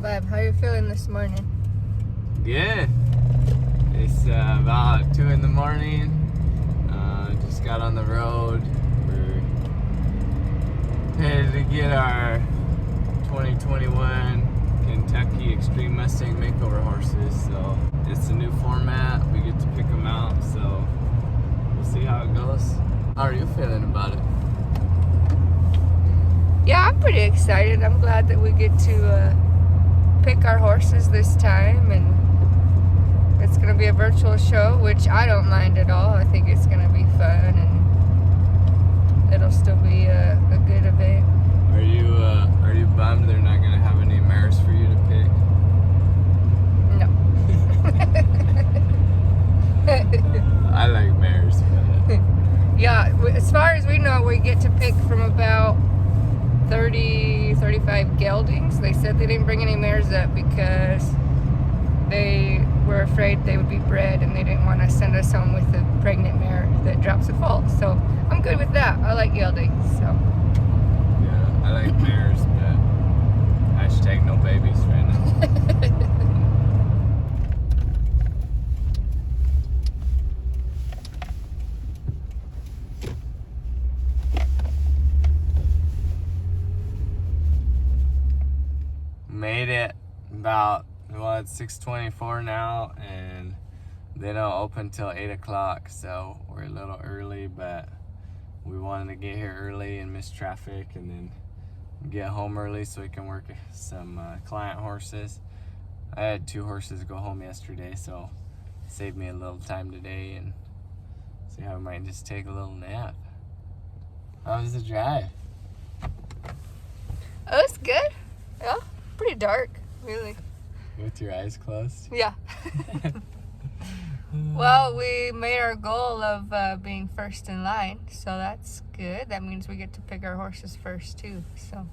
5. How are you feeling this morning? Good. It's about 2 in the morning. Just got on the road. We're headed to get our 2021 Kentucky Extreme Mustang Makeover horses. So it's a new format. We get to pick them out. So we'll see how it goes. How are you feeling about it? Yeah, I'm pretty excited. I'm glad that we get to pick our horses this time, and it's going to be a virtual show, which I don't mind at all. I think it's going to be fun, and it'll still be a good event. Are you bummed they're not going to have any mares for you to pick? No. I like mares, but Yeah, as far as we know, we get to pick from about 35 geldings. They said they didn't bring any mares up because they were afraid they would be bred and they didn't want to send us home with a pregnant mare that drops a foal. So I'm good with that. I like geldings. So yeah, I like mares, but hashtag no babies right now. Made it about, well, it's 6:24 now, and they don't open till 8 o'clock, so we're a little early, but we wanted to get here early and miss traffic and then get home early so we can work some client horses. I had 2 horses go home yesterday, so it saved me a little time today, and see how I might just take a little nap. How was the drive? it was good. Yeah, pretty dark, really. With your eyes closed? Yeah. Well, we made our goal of being first in line, so that's good. That means we get to pick our horses first too. So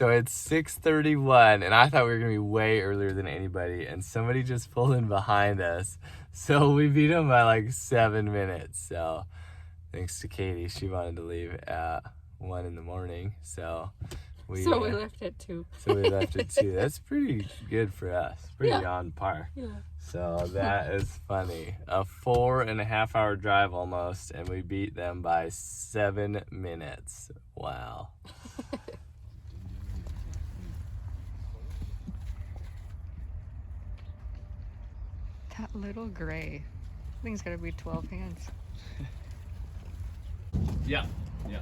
it's 6:31, and I thought we were gonna be way earlier than anybody, and somebody just pulled in behind us, so we beat them by like 7 minutes. So thanks to Katie, she wanted to leave at 1 in the morning, so we left at 2. So we left at 2. That's pretty good for us. Pretty Yeah. on par. Yeah. So that is funny. A 4.5-hour drive almost, and we beat them by 7 minutes. Wow. That little gray thing's gotta be 12 hands. Yeah. Yeah.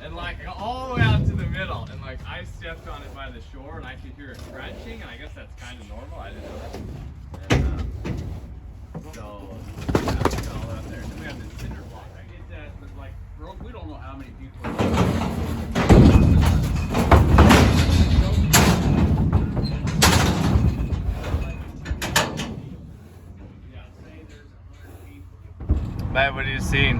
And like all the way out to the middle, and like I stepped on it by the shore, and I could hear it crunching, and I guess that's kind of normal. I didn't know that. And, so yeah, it's all out there. Then we have this cinder block. I get that, but like we don't know how many people. Matt, what are you seeing?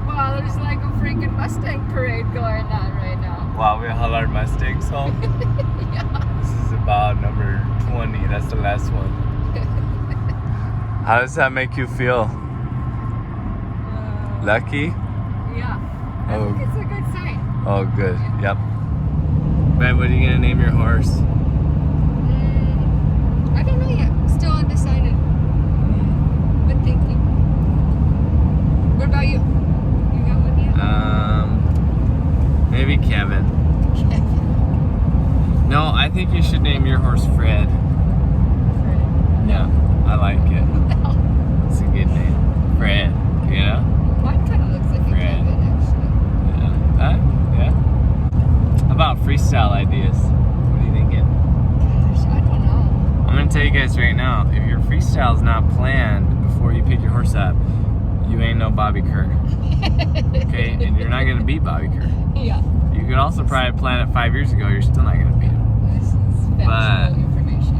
Wow, there's like a freaking Mustang parade going on right now. Wow, we haul our Mustangs home. Yeah. This is about number 20. That's the last one. How does that make you feel? Lucky? Yeah. I think it's a good sign. Oh, good. Yep. Man, what are you gonna name your horse? I don't know yet. Still undecided. But thinking. What about you? You got one yet? Maybe Kevin. No, I think you should name your horse Fred. Fred. Yeah, I like it. No. It's a good name. Fred, you know? Mine kind of looks like a Fred. Kevin, actually. Yeah. Yeah. How about freestyle ideas? What are you thinking? Gosh, I don't know. I'm gonna tell you guys right now, if your freestyle is not planned before you pick your horse up, you ain't no Bobby Kerr. Okay? And you're not gonna beat Bobby Kerr. Yeah. You could also probably plan it 5 years ago, you're still not gonna beat him. This is factual information.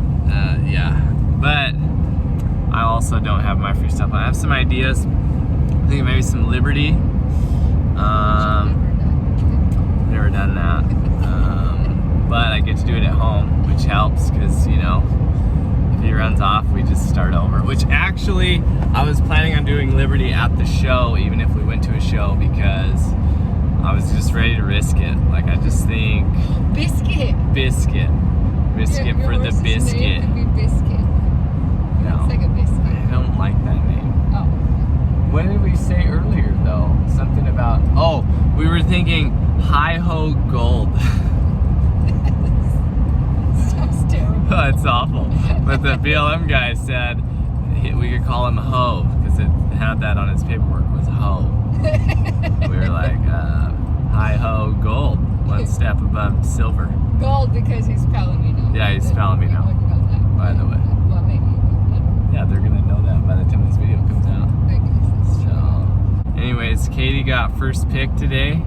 Yeah. But I also don't have my freestyle plan. I have some ideas. I think maybe some Liberty. Never done that. But I get to do it at home, which helps because, you know, if he runs off, we just start over. Which actually, I was planning on doing Liberty at the show, even if we went to a show, because I was just ready to risk it. Like, I just think... Biscuit. Biscuit. Risk it for the biscuit. Name could be Biscuit. No, It's like a biscuit. I don't like that name. Oh. What did we say earlier, though? Something about... Oh, we were thinking Hi-Ho Gold. Sounds terrible. Oh, it's awful. But the BLM guy said we could call him Ho, because it had that on his paperwork, was Ho. We were like, Hi-Ho Gold. One step above silver. Gold because he's Palomino. Yeah, he's Palomino. We wouldn't know that. By the way. Well, maybe. Yeah, they're going to know that by the time this video comes out. I guess that's true. So, anyways, Katie got first pick today.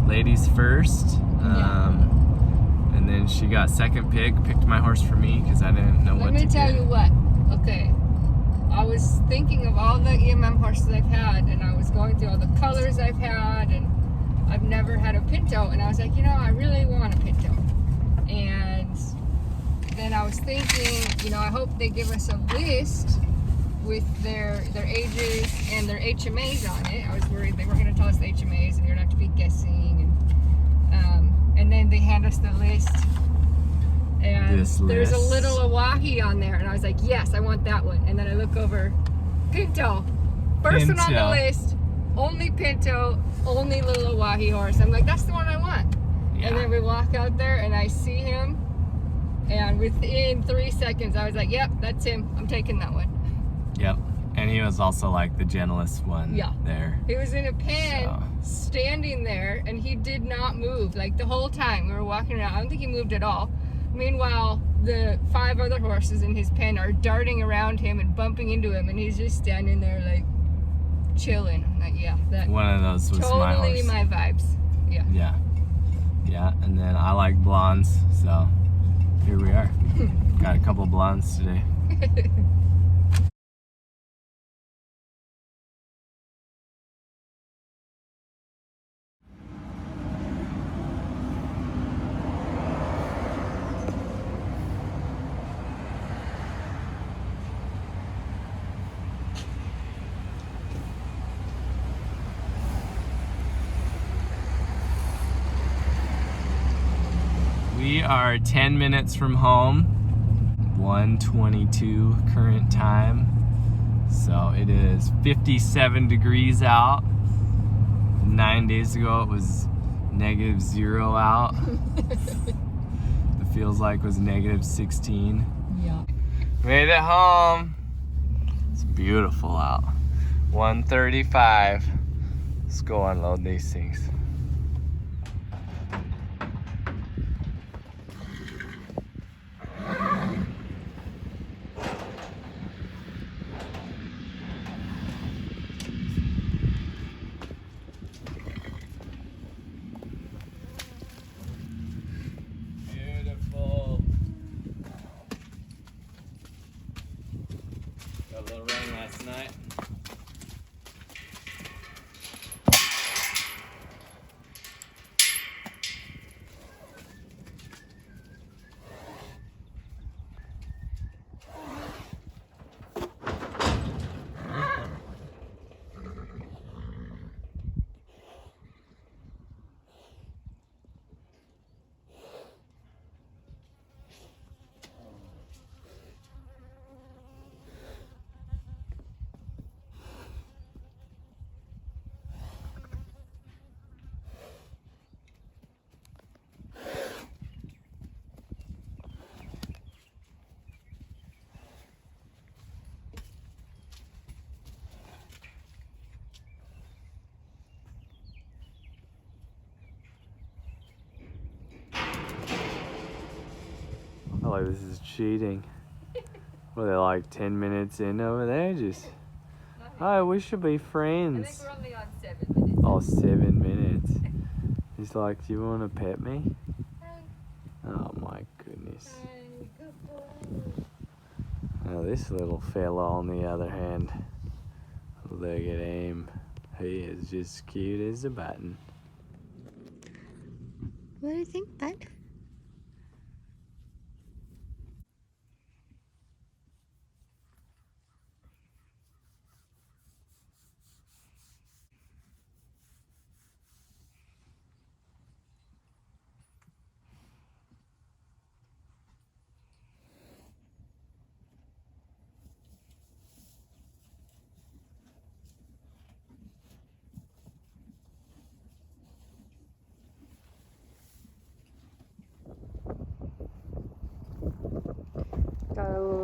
Ladies first. And then she got second pick. Picked my horse for me because I didn't know what to do. Let me tell you what. Okay. I was thinking of all the EMM horses I've had, and I was going through all the colors I've had, and I've never had a Pinto, and I was like, you know, I really want a Pinto. And then I was thinking, you know, I hope they give us a list with their ages and their HMAs on it. I was worried they weren't going to tell us the HMAs, and you're going to have to be guessing. And then they hand us the list, and there's a little Awahi on there, and I was like, yes, I want that one. And then I look over, Pinto, first one on the list, only Pinto, only little Awahi horse. I'm like, that's the one I want. Yeah. And then we walk out there, and I see him, and within 3 seconds, I was like, yep, that's him. I'm taking that one. Yep. And he was also like the gentlest one there. He was in a pen, standing there, and he did not move. Like, the whole time we were walking around, I don't think he moved at all. Meanwhile, the 5 other horses in his pen are darting around him and bumping into him, and he's just standing there, like, chilling. I'm like, yeah, that one of those was my horse. Totally my vibes. Yeah. Yeah. Yeah, and then I like blondes, so here we are. Got a couple blondes today. We are 10 minutes from home, 1:22 current time. So it is 57 degrees out. 9 days ago it was -0 out. It feels like it was -16. Yeah. Made it home. It's beautiful out. 1:35. Let's go unload these things. Beautiful. Got a little rain last night. I feel like this is cheating. Well, they're like 10 minutes in over there, just, oh, we should be friends. I think we're only on 7 minutes. Oh, 7 minutes. He's like, do you want to pet me? Hi. Oh my goodness. Hi. Good boy. Now this little fella on the other hand, look at him. He is just cute as a button. What do you think, bud?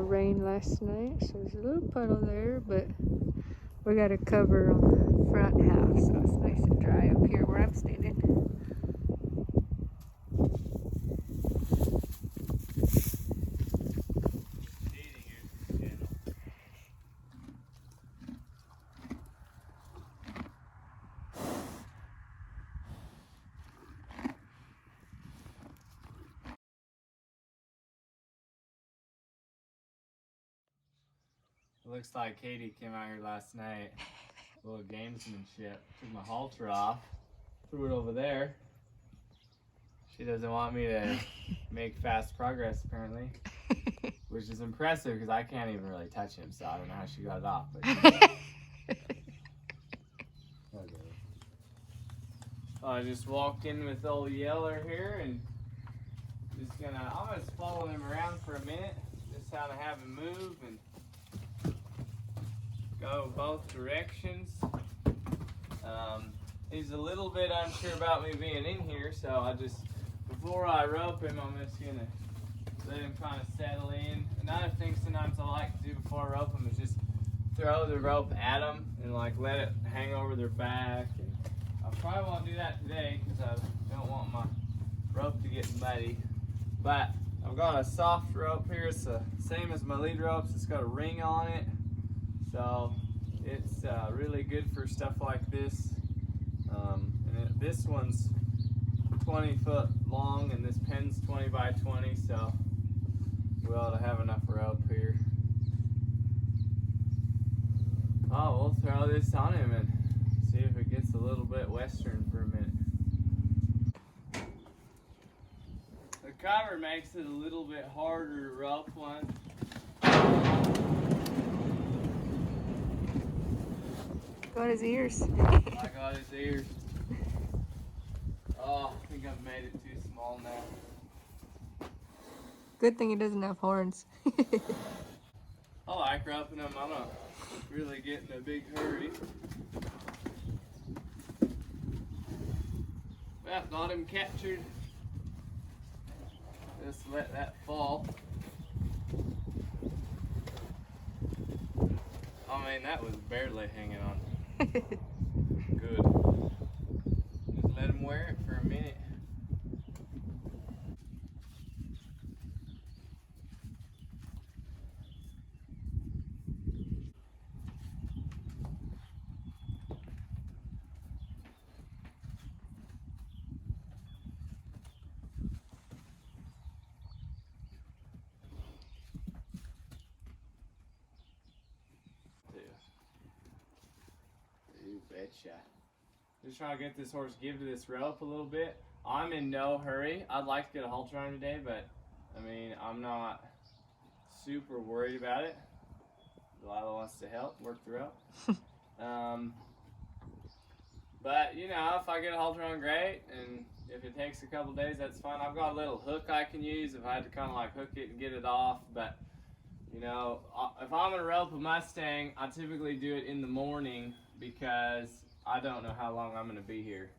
rain last night, so there's a little puddle there, but we got a cover on the front half, so it's nice and dry up here where I'm standing. Looks like Katie came out here last night. A little gamesmanship. Took my halter off, threw it over there. She doesn't want me to make fast progress, apparently, which is impressive because I can't even really touch him, so I don't know how she got it off. But okay. I just walked in with old Yeller here and I'm gonna follow him around for a minute, just how to have him move and go both directions. He's a little bit unsure about me being in here, so before I rope him, I'm just gonna let him kind of settle in. Another thing sometimes I like to do before I rope him is just throw the rope at them and like let it hang over their back. And I probably won't do that today because I don't want my rope to get muddy. But I've got a soft rope here. It's the same as my lead ropes. It's got a ring on it. So it's really good for stuff like this. This one's 20 foot long and this pen's 20 by 20, so we ought to have enough rope here. Oh, we'll throw this on him and see if it gets a little bit western for a minute. The cover makes it a little bit harder to rope one. Got his ears. I got his ears. Oh, I think I've made it too small now. Good thing he doesn't have horns. I like roping him. I don't really get in a big hurry. Well, got him captured. Just let that fall. I mean, that was barely hanging on. Good. Just let him wear it for a minute. You betcha. Just trying to get this horse give to this rope a little bit. I'm in no hurry. I'd like to get a halter on today, but I mean, I'm not super worried about it. Delilah wants to help work the rope. But you know, if I get a halter on, great, and if it takes a couple days, that's fine. I've got a little hook I can use if I had to kind of like hook it and get it off. But you know, if I'm gonna rope a Mustang, I typically do it in the morning because I don't know how long I'm gonna be here.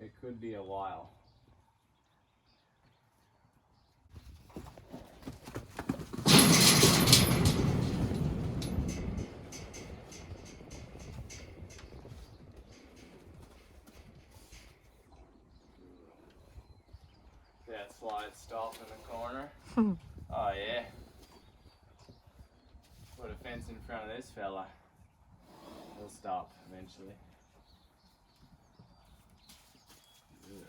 It could be a while. That slide stop in the corner. Oh yeah. Put a fence in front of this fella. He'll stop eventually. Good.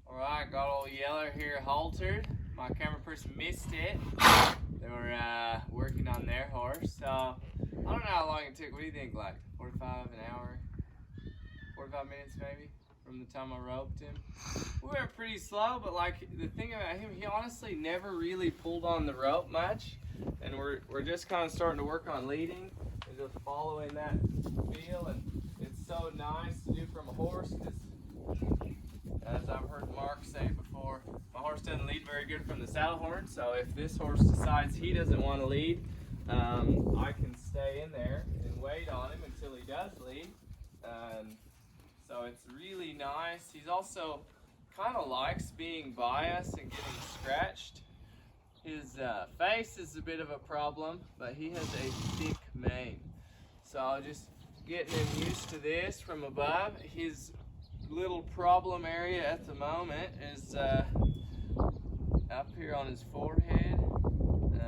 Alright, got old Yeller here haltered. My camera person missed it. They were working on their horse, so I don't know how long it took. What do you think, like 45 an hour? 45 minutes maybe? from the time I roped him. We were pretty slow, but like the thing about him, he honestly never really pulled on the rope much. And we're just kind of starting to work on leading and just following that feel. And it's so nice to do from a horse because, as I've heard Mark say before, my horse doesn't lead very good from the saddle horn. So if this horse decides he doesn't want to lead, I can stay in there and wait on him until he does lead. So it's really nice. He's also kind of likes being by us and getting scratched. His face is a bit of a problem, but he has a thick mane. So just getting him used to this from above. His little problem area at the moment is up here on his forehead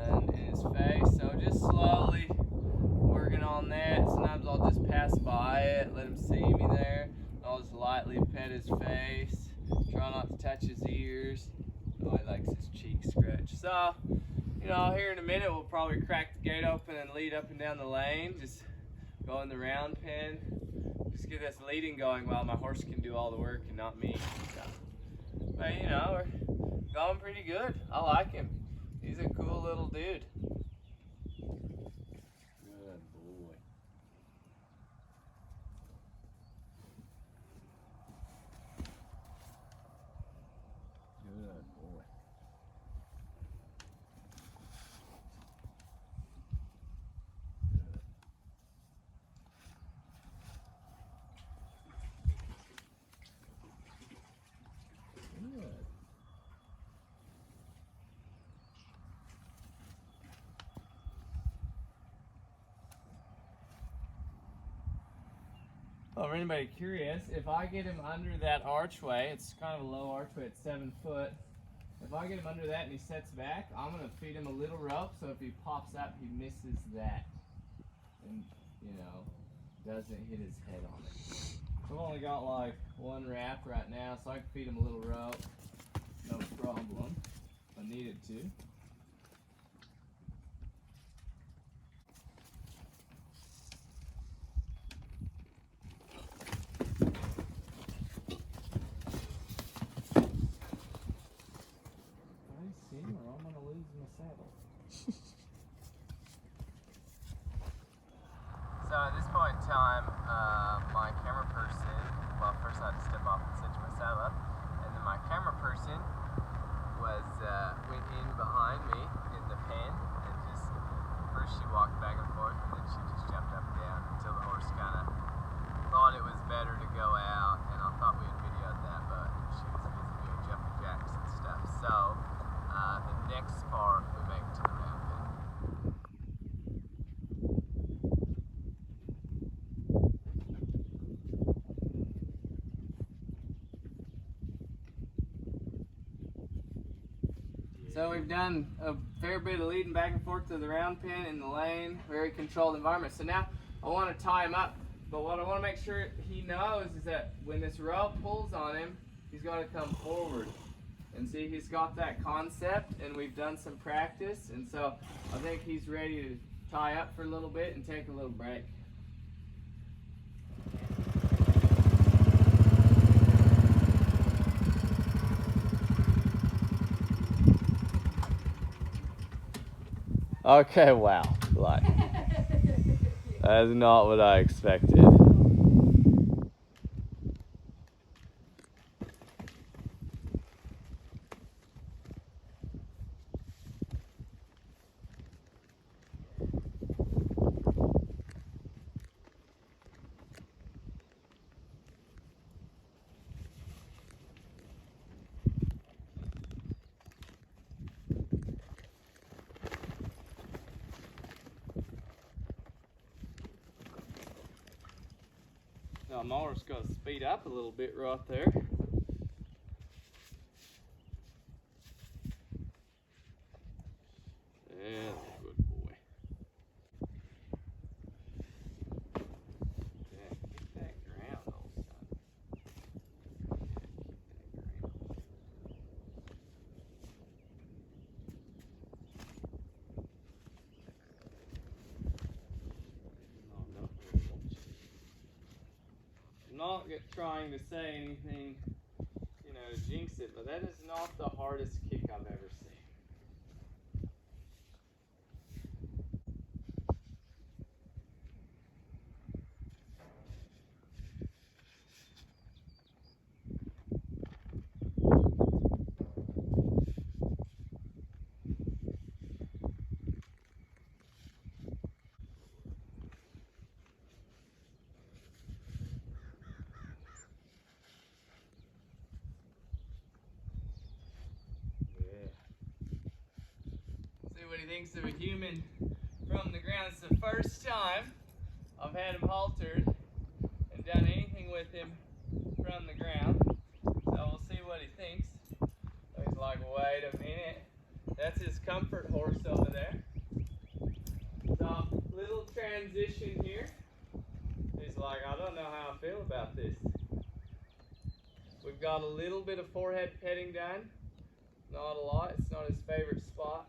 and in his face. So just slowly working on that. Sometimes I'll just pass by it, let him see me there. I'll just lightly pet his face, try not to touch his ears. Oh, he likes his cheek scratch. So, you know, here in a minute we'll probably crack the gate open and lead up and down the lane. Just go in the round pen. Just get this leading going while my horse can do all the work and not me. So, but you know, we're going pretty good. I like him. He's a cool little dude. Good boy. Good boy. Good. Well, for anybody curious, if I get him under that archway, it's kind of a low archway, it's 7 foot. If I get him under that and he sets back, I'm gonna feed him a little rope so if he pops up, he misses that and, you know, doesn't hit his head on it. So I've only got like one wrap right now, so I can feed him a little rope, no problem, if I needed to. I see, or I'm gonna lose my saddle. So at this point in time, my camera person, well, first I had to step off and cinch my saddle up, and then my camera person went in behind me in the pen, and just, first she walked back and forth, and then she just jumped up and down until the horse kind of thought it was better to go out, and I thought we had videoed that, but she was busy doing jumping jacks and stuff. So the next part we make it to the round pen. So we've done a fair bit of leading back and forth to the round pen in the lane, very controlled environment. So now I want to tie him up, but what I want to make sure he knows is that when this rope pulls on him, he's got to come forward. And see, he's got that concept, and we've done some practice, and so I think he's ready to tie up for a little bit and take a little break. Okay, wow, like, that is not what I expected. Now I'm almost going to speed up a little bit right there. Yeah, good boy. Yeah, keep that ground, old son. Yeah, keep that ground. No, not trying to say anything, you know, to jinx it, but that is not the hardest kick I've ever seen. See what he thinks of a human from the ground. It's the first time I've had him haltered and done anything with him from the ground. So we'll see what he thinks. He's like, wait a minute. That's his comfort horse over there. So, little transition here. He's like, I don't know how I feel about this. We've got a little bit of forehead petting done. Not a lot. It's not his favorite spot.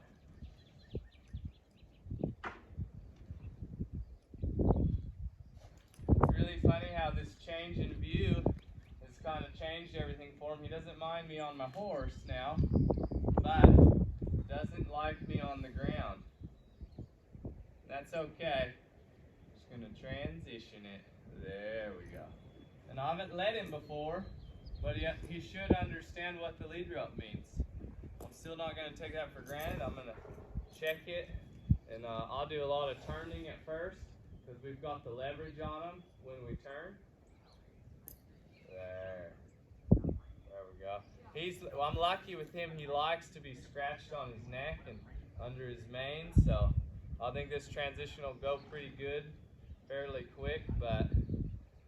It's really funny how this change in view has kind of changed everything for him. He doesn't mind me on my horse now, but doesn't like me on the ground. That's okay. Just going to transition it. There we go. And I haven't led him before, but he should understand what the lead rope means. I'm still not going to take that for granted. I'm going to check it, and I'll do a lot of turning at first because we've got the leverage on him when we turn. There we go. I'm lucky with him. He likes to be scratched on his neck and under his mane, so I think this transition will go pretty good, fairly quick, but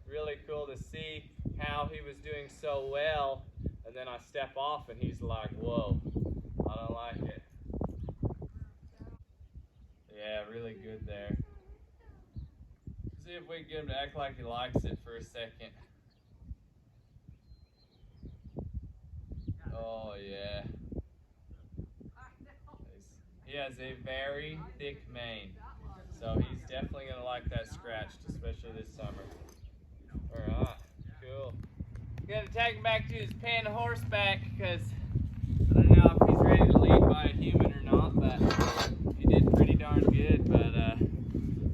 really cool to see how he was doing so well, and then I step off and he's like, whoa, I don't like it. Yeah, really good there. See if we can get him to act like he likes it for a second. Oh yeah. He has a very thick mane, so he's definitely going to like that scratched, especially this summer. Alright, cool. Gonna take him back to his pen horseback because I don't know if he's ready to lead by a human or not, but he did pretty darn good. But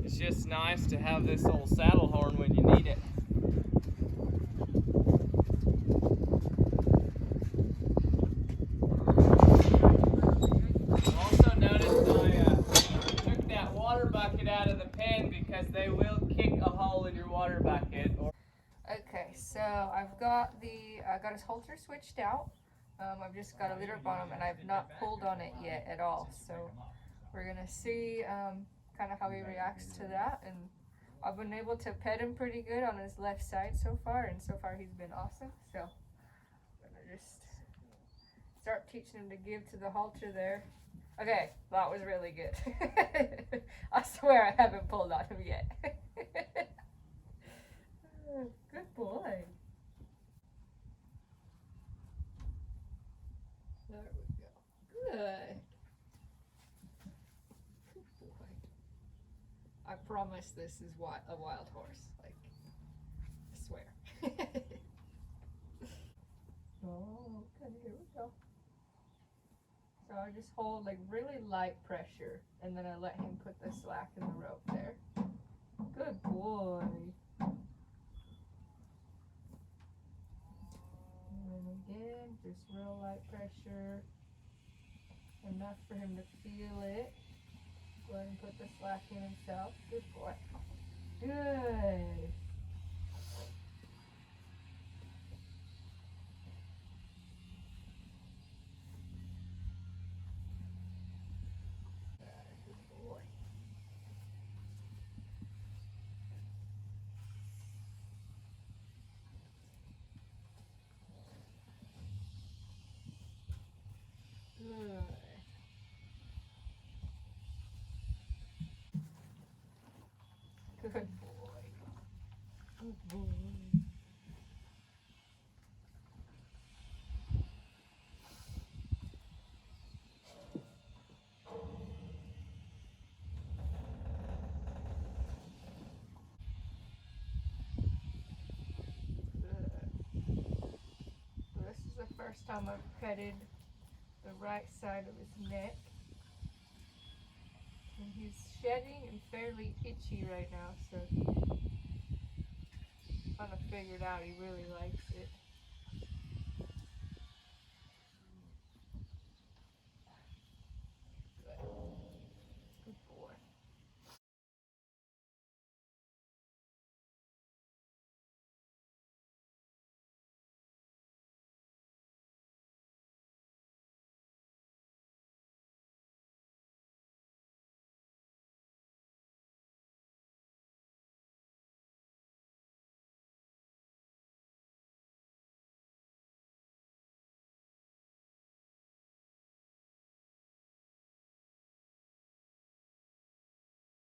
it's just nice to have this old saddle horn when you need it. Also noticed I took that water bucket out of the pen because they will kick a hole in your water bucket. Okay, so I've got got his halter switched out. I've just got a leader up on him, and I've not pulled on it yet at all. So we're gonna see kind of how he reacts to that. And I've been able to pet him pretty good on his left side so far, and so far he's been awesome. So I'm gonna just start teaching him to give to the halter there. Okay, that was really good. I swear I haven't pulled on him yet. Good boy. There we go. Good. Good boy. I promise this is a wild horse. Like, I swear. Oh, okay, here we go. So I just hold like really light pressure, and then I let him put the slack in the rope there. Good boy. And then again, just real light pressure, enough for him to feel it. Go ahead and put the slack in himself. Good boy. Good. Good boy. Good boy. time I've petted the right side of his neck. And he's shedding and fairly itchy right now, so he kind of figured out he really likes it. Good.